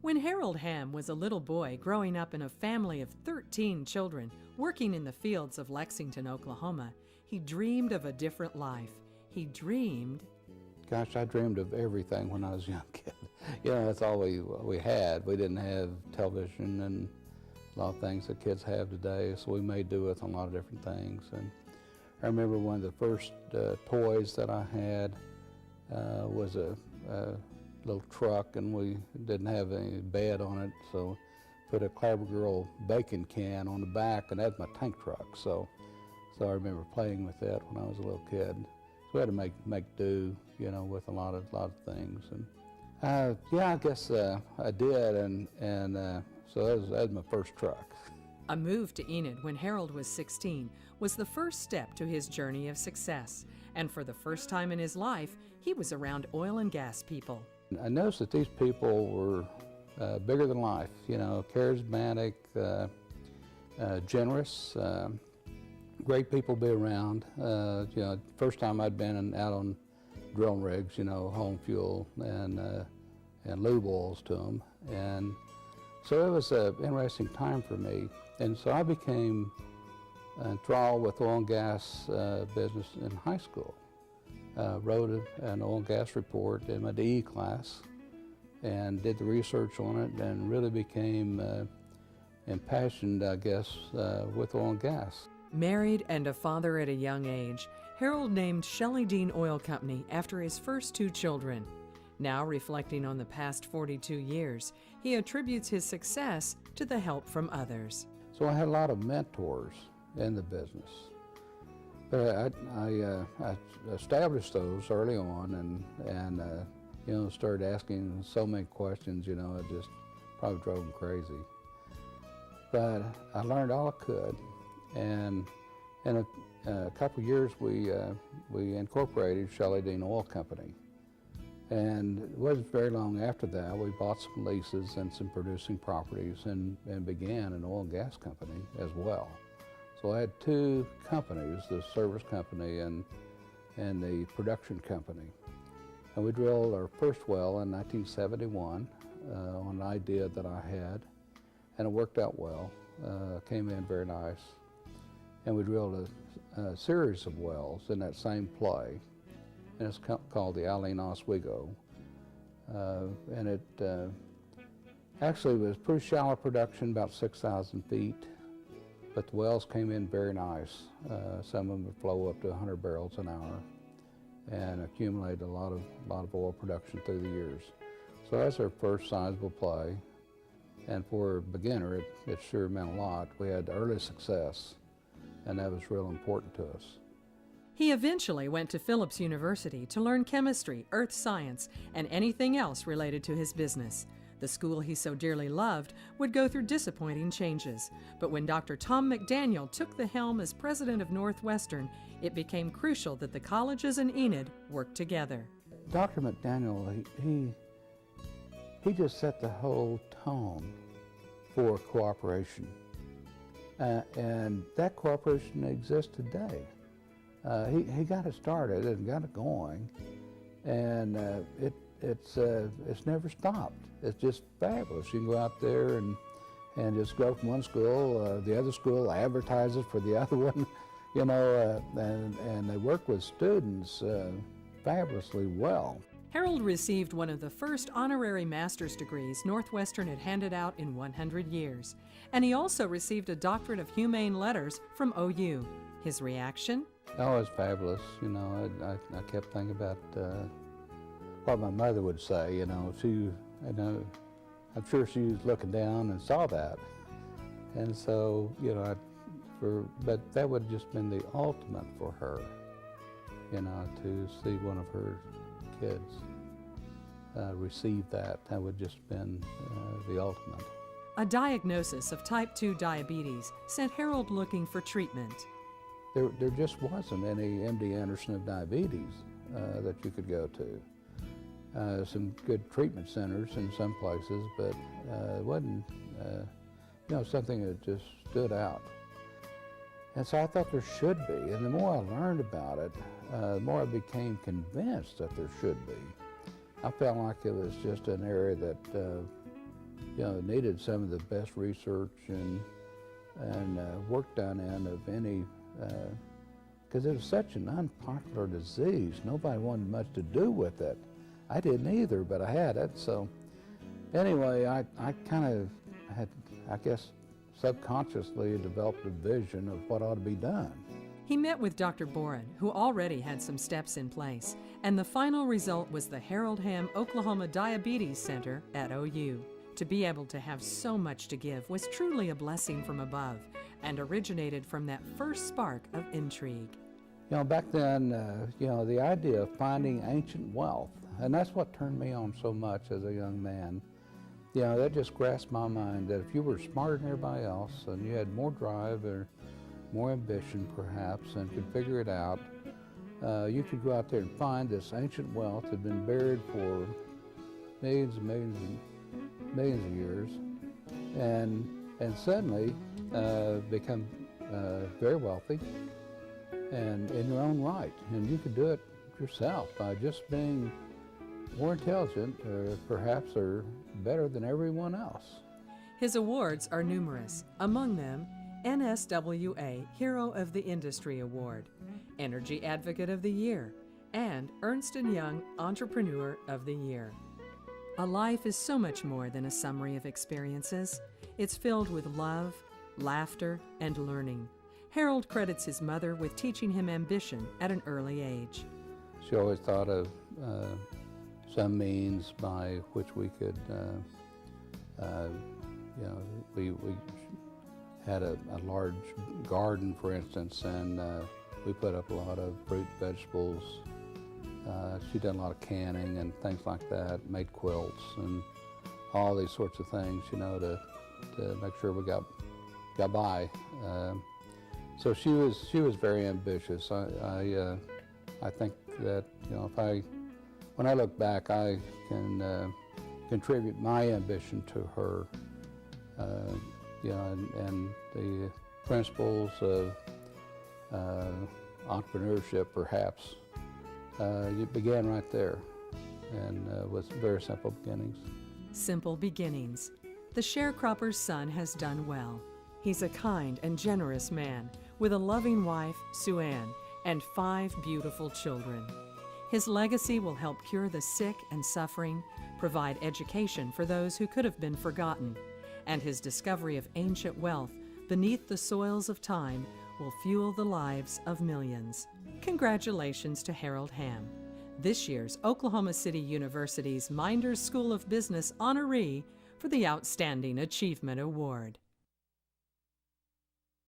When Harold Hamm was a little boy growing up in a family of 13 children working in the fields of Lexington, Oklahoma, he dreamed of a different life. He dreamed... Gosh, I dreamed of everything when I was a young kid. That's all we had. We didn't have television and a lot of things that kids have today, so we made do with a lot of different things. And I remember one of the first toys that I had was a little truck, and we didn't have any bed on it, so put a Clever Girl bacon can on the back, and that's my tank truck. So I remember playing with that when I was a little kid. So we had to make do, with a lot of things. And yeah, I guess I did, and so that was my first truck. A move to Enid when Harold was 16 was the first step to his journey of success. And for the first time in his life, he was around oil and gas people. I noticed that these people were bigger than life, charismatic, generous, great people to be around. First time I'd been out on drilling rigs, home fuel and lube oils to them. And so it was an interesting time for me. And so I became enthralled with oil and gas business in high school. Wrote an oil and gas report in my DE class and did the research on it and really became impassioned, I guess, with oil and gas. Married and a father at a young age, Harold named Shelley Dean Oil Company after his first 2 children. Now, reflecting on the past 42 years, he attributes his success to the help from others. So I had a lot of mentors in the business. But I established those early on and started asking so many questions, it just probably drove them crazy. But I learned all I could, and in a couple of years we incorporated Shelley Dean Oil Company. And it wasn't very long after that we bought some leases and some producing properties and began an oil and gas company as well. So I had 2 companies, the service company and the production company. And we drilled our first well in 1971 on an idea that I had, and it worked out well. Came in very nice. And we drilled a series of wells in that same play, and it's called the Alene Oswego. And it actually was pretty shallow production, about 6,000 feet. But the wells came in very nice. Some of them would flow up to 100 barrels an hour and accumulate a lot of oil production through the years. So that's our first sizable play. And for a beginner, it sure meant a lot. We had early success, and that was real important to us. He eventually went to Phillips University to learn chemistry, earth science, and anything else related to his business. The school he so dearly loved would go through disappointing changes. But when Dr. Tom McDaniel took the helm as president of Northwestern, it became crucial that the colleges and Enid work together. Dr. McDaniel, he just set the whole tone for cooperation. And that cooperation exists today. He got it started and got it going, and it's never stopped. It's just fabulous. You can go out there and just go from one school, the other school advertises for the other one, and they work with students fabulously well. Harold received one of the first honorary master's degrees Northwestern had handed out in 100 years, and he also received a doctorate of humane letters from OU. His reaction? Oh, it was fabulous. I kept thinking about what my mother would say. I'm sure she was looking down and saw that, and so but that would have just been the ultimate for her, to see one of her kids receive that. That would just been the ultimate. A diagnosis of type 2 diabetes sent Harold looking for treatment. There just wasn't any MD Anderson of diabetes that you could go to. Some good treatment centers in some places, but it wasn't something that just stood out. And so I thought there should be, and the more I learned about it, the more I became convinced that there should be. I felt like it was just an area that needed some of the best research and work done in of any, because it was such an unpopular disease. Nobody wanted much to do with it. I didn't either, but I had it. So anyway, I kind of had, I guess, subconsciously developed a vision of what ought to be done. He met with Dr. Boren, who already had some steps in place, and the final result was the Harold Hamm Oklahoma Diabetes Center at OU. To be able to have so much to give was truly a blessing from above and originated from that first spark of intrigue. Back then, the idea of finding ancient wealth, and that's what turned me on so much as a young man. That just grasped my mind that if you were smarter than everybody else and you had more drive or more ambition perhaps and could figure it out, you could go out there and find this ancient wealth that had been buried for millions and millions and millions of years and suddenly become very wealthy and in your own right. And you could do it yourself by just being more intelligent, perhaps, or better than everyone else. His awards are numerous, among them NSWA Hero of the Industry Award, Energy Advocate of the Year, and Ernst & Young Entrepreneur of the Year. A life is so much more than a summary of experiences. It's filled with love, laughter, and learning. Harold credits his mother with teaching him ambition at an early age. She always thought of some means by which we could, we had a large garden, for instance, and we put up a lot of fruit, vegetables. She did a lot of canning and things like that, made quilts and all these sorts of things, to make sure we got by. So she was very ambitious. I think that when I look back, I can contribute my ambition to her. And the principles of entrepreneurship, perhaps, it began right there, and with very simple beginnings. Simple beginnings. The sharecropper's son has done well. He's a kind and generous man with a loving wife, Sue Ann, and 5 beautiful children. His legacy will help cure the sick and suffering, provide education for those who could have been forgotten, and his discovery of ancient wealth beneath the soils of time will fuel the lives of millions. Congratulations to Harold Hamm, this year's Oklahoma City University's Meinders School of Business honoree for the Outstanding Achievement Award.